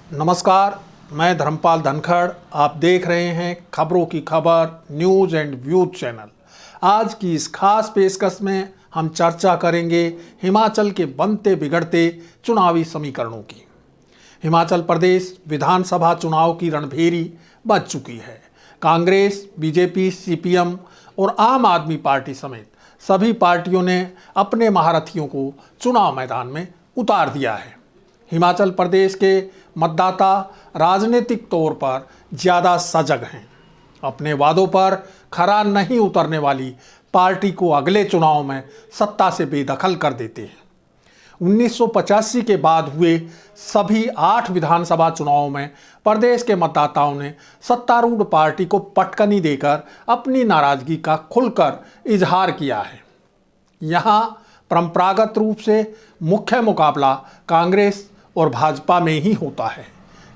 नमस्कार, मैं धर्मपाल धनखड़। आप देख रहे हैं खबरों की खबर न्यूज़ एंड व्यूज चैनल। आज की इस खास पेशकश में हम चर्चा करेंगे हिमाचल के बनते बिगड़ते चुनावी समीकरणों की। हिमाचल प्रदेश विधानसभा चुनाव की रणभेरी बज चुकी है। कांग्रेस, बीजेपी, सीपीएम और आम आदमी पार्टी समेत सभी पार्टियों ने अपने महारथियों को चुनाव मैदान में उतार दिया है। हिमाचल प्रदेश के मतदाता राजनीतिक तौर पर ज़्यादा सजग हैं। अपने वादों पर खरा नहीं उतरने वाली पार्टी को अगले चुनाव में सत्ता से बेदखल कर देते हैं। 1985 के बाद हुए सभी 8 विधानसभा चुनावों में प्रदेश के मतदाताओं ने सत्तारूढ़ पार्टी को पटकनी देकर अपनी नाराजगी का खुलकर इजहार किया है। यहाँ परंपरागत रूप से मुख्य मुकाबला कांग्रेस और भाजपा में ही होता है।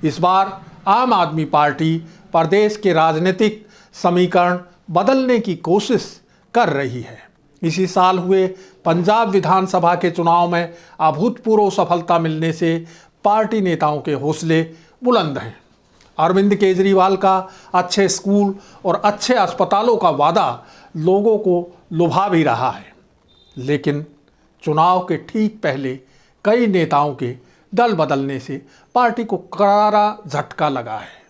इस बार आम आदमी पार्टी प्रदेश के राजनीतिक समीकरण बदलने की कोशिश कर रही है। इसी साल हुए पंजाब विधानसभा के चुनाव में अभूतपूर्व सफलता मिलने से पार्टी नेताओं के हौसले बुलंद हैं। अरविंद केजरीवाल का अच्छे स्कूल और अच्छे अस्पतालों का वादा लोगों को लुभा भी रहा है, लेकिन चुनाव के ठीक पहले कई नेताओं के दल बदलने से पार्टी को करारा झटका लगा है।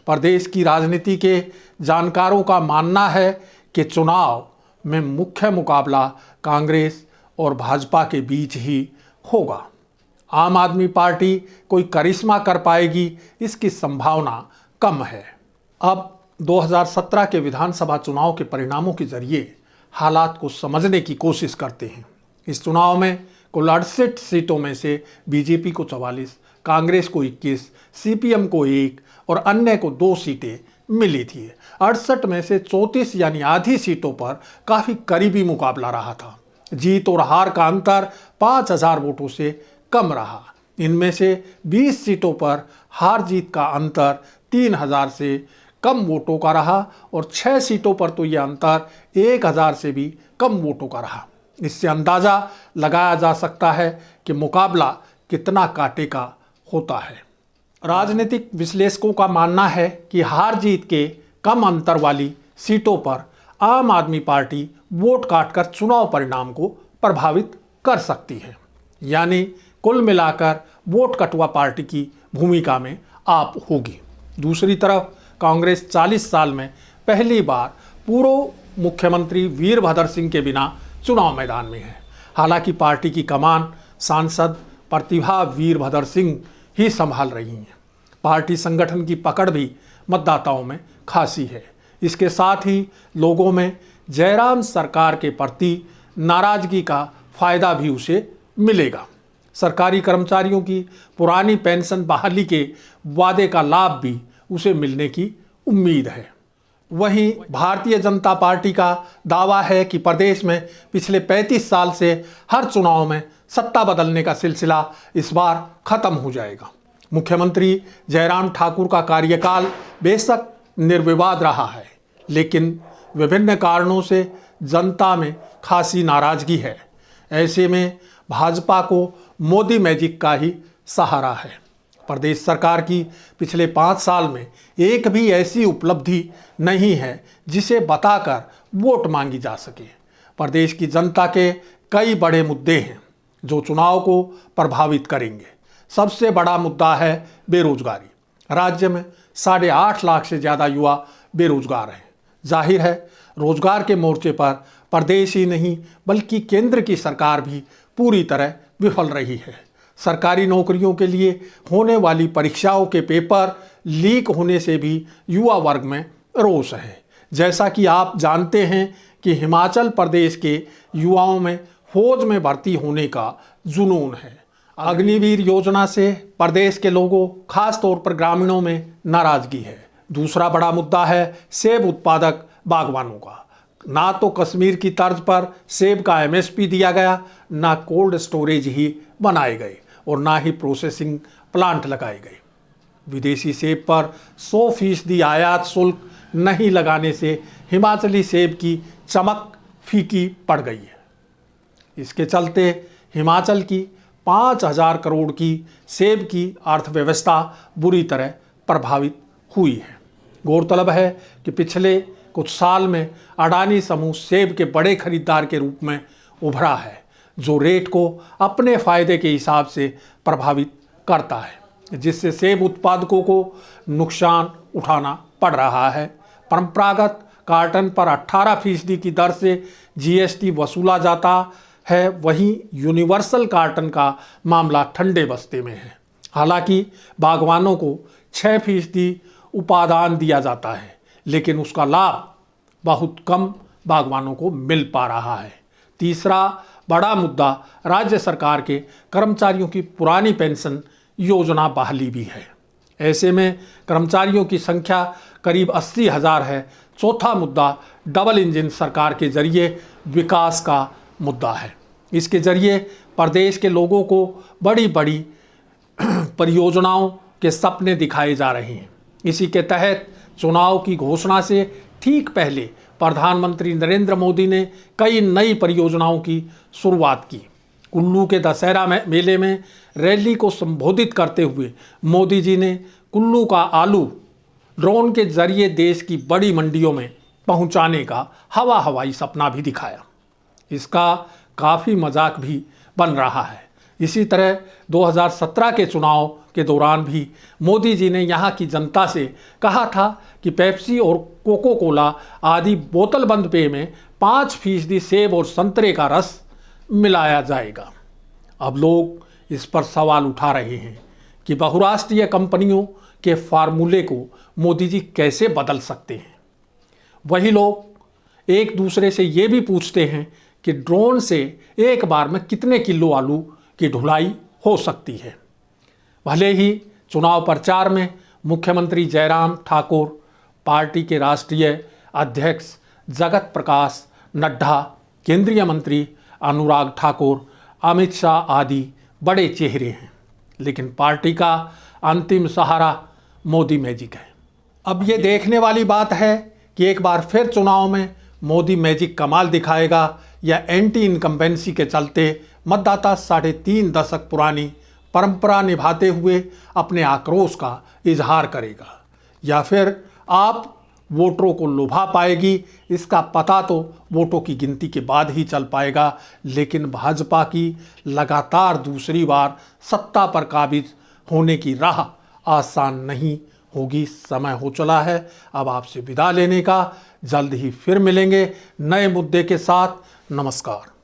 प्रदेश की राजनीति के जानकारों का मानना है कि चुनाव में मुख्य मुकाबला कांग्रेस और भाजपा के बीच ही होगा। आम आदमी पार्टी कोई करिश्मा कर पाएगी, इसकी संभावना कम है। अब 2017 के विधानसभा चुनाव के परिणामों के जरिए हालात को समझने की कोशिश करते हैं। इस चुनाव में कुल 68 सीटों में से बीजेपी को 44, कांग्रेस को 21, सीपीएम को 1 और अन्य को 2 सीटें मिली थी। 68 में से 34 यानी आधी सीटों पर काफ़ी करीबी मुकाबला रहा था। जीत और हार का अंतर 5000 वोटों से कम रहा। इनमें से 20 सीटों पर हार जीत का अंतर 3000 से कम वोटों का रहा और 6 सीटों पर तो यह अंतर 1000 से भी कम वोटों का रहा। इससे अंदाज़ा लगाया जा सकता है कि मुकाबला कितना कांटे का होता है। राजनीतिक विश्लेषकों का मानना है कि हार जीत के कम अंतर वाली सीटों पर आम आदमी पार्टी वोट काटकर चुनाव परिणाम को प्रभावित कर सकती है। यानी कुल मिलाकर वोट कटुआ पार्टी की भूमिका में आप होगी। दूसरी तरफ कांग्रेस 40 साल में पहली बार पूर्व मुख्यमंत्री वीरभद्र सिंह के बिना चुनाव मैदान में है। हालांकि पार्टी की कमान सांसद प्रतिभा वीरभद्र सिंह ही संभाल रही हैं। पार्टी संगठन की पकड़ भी मतदाताओं में खासी है। इसके साथ ही लोगों में जयराम सरकार के प्रति नाराजगी का फायदा भी उसे मिलेगा। सरकारी कर्मचारियों की पुरानी पेंशन बहाली के वादे का लाभ भी उसे मिलने की उम्मीद है। वहीं भारतीय जनता पार्टी का दावा है कि प्रदेश में पिछले 35 साल से हर चुनाव में सत्ता बदलने का सिलसिला इस बार खत्म हो जाएगा। मुख्यमंत्री जयराम ठाकुर का कार्यकाल बेशक निर्विवाद रहा है, लेकिन विभिन्न कारणों से जनता में खासी नाराजगी है। ऐसे में भाजपा को मोदी मैजिक का ही सहारा है। प्रदेश सरकार की पिछले 5 साल में एक भी ऐसी उपलब्धि नहीं है जिसे बताकर वोट मांगी जा सके। प्रदेश की जनता के कई बड़े मुद्दे हैं जो चुनाव को प्रभावित करेंगे। सबसे बड़ा मुद्दा है बेरोजगारी। राज्य में 8.5 लाख से ज़्यादा युवा बेरोजगार हैं। जाहिर है रोजगार के मोर्चे पर प्रदेश ही नहीं बल्कि केंद्र की सरकार भी पूरी तरह विफल रही है। सरकारी नौकरियों के लिए होने वाली परीक्षाओं के पेपर लीक होने से भी युवा वर्ग में रोष है। जैसा कि आप जानते हैं कि हिमाचल प्रदेश के युवाओं में फौज में भर्ती होने का जुनून है। अग्निवीर योजना से प्रदेश के लोगों, खास तौर पर ग्रामीणों में नाराजगी है। दूसरा बड़ा मुद्दा है सेब उत्पादक बागवानों का। ना तो कश्मीर की तर्ज पर सेब का एमएसपी दिया गया, ना कोल्ड स्टोरेज ही बनाए गए और ना ही प्रोसेसिंग प्लांट लगाए गए। विदेशी सेब पर 100% आयात शुल्क नहीं लगाने से हिमाचली सेब की चमक फीकी पड़ गई है। इसके चलते हिमाचल की 5,000 करोड़ की सेब की अर्थव्यवस्था बुरी तरह प्रभावित हुई है। गौरतलब है कि पिछले कुछ साल में अडानी समूह सेब के बड़े खरीदार के रूप में उभरा है, जो रेट को अपने फायदे के हिसाब से प्रभावित करता है, जिससे सेब उत्पादकों को नुकसान उठाना पड़ रहा है। परंपरागत कार्टन पर 18% की दर से जीएसटी वसूला जाता है, वहीं यूनिवर्सल कार्टन का मामला ठंडे बस्ते में है। हालांकि बागवानों को 6% उपादान दिया जाता है, लेकिन उसका लाभ बहुत कम बागवानों को मिल पा रहा है। तीसरा बड़ा मुद्दा राज्य सरकार के कर्मचारियों की पुरानी पेंशन योजना बहाली भी है। ऐसे में कर्मचारियों की संख्या करीब 80,000 है। चौथा मुद्दा डबल इंजन सरकार के जरिए विकास का मुद्दा है। इसके जरिए प्रदेश के लोगों को बड़ी बड़ी परियोजनाओं के सपने दिखाए जा रहे हैं। इसी के तहत चुनाव की घोषणा से ठीक पहले प्रधानमंत्री नरेंद्र मोदी ने कई नई परियोजनाओं की शुरुआत की। कुल्लू के दशहरा मेले में रैली को संबोधित करते हुए मोदी जी ने कुल्लू का आलू ड्रोन के जरिए देश की बड़ी मंडियों में पहुंचाने का हवाई सपना भी दिखाया। इसका काफ़ी मजाक भी बन रहा है। इसी तरह 2017 के चुनाव के दौरान भी मोदी जी ने यहाँ की जनता से कहा था कि पेप्सी और कोको कोला आदि बोतलबंद पेय में 5% सेब और संतरे का रस मिलाया जाएगा। अब लोग इस पर सवाल उठा रहे हैं कि बहुराष्ट्रीय कंपनियों के फार्मूले को मोदी जी कैसे बदल सकते हैं। वही लोग एक दूसरे से ये भी पूछते हैं कि ड्रोन से एक बार में कितने किलो आलू की ढुलाई हो सकती है। भले ही चुनाव प्रचार में मुख्यमंत्री जयराम ठाकुर, पार्टी के राष्ट्रीय अध्यक्ष जगत प्रकाश नड्डा, केंद्रीय मंत्री अनुराग ठाकुर, अमित शाह आदि बड़े चेहरे हैं, लेकिन पार्टी का अंतिम सहारा मोदी मैजिक है। अब ये देखने वाली बात है कि एक बार फिर चुनाव में मोदी मैजिक कमाल दिखाएगा या एंटी इनकम्बेंसी के चलते मतदाता 3.5 दशक पुरानी परंपरा निभाते हुए अपने आक्रोश का इजहार करेगा, या फिर आप वोटरों को लुभा पाएगी। इसका पता तो वोटों की गिनती के बाद ही चल पाएगा। लेकिन भाजपा की लगातार दूसरी बार सत्ता पर काबिज होने की राह आसान नहीं होगी। समय हो चला है अब आपसे विदा लेने का। जल्द ही फिर मिलेंगे नए मुद्दे के साथ। नमस्कार।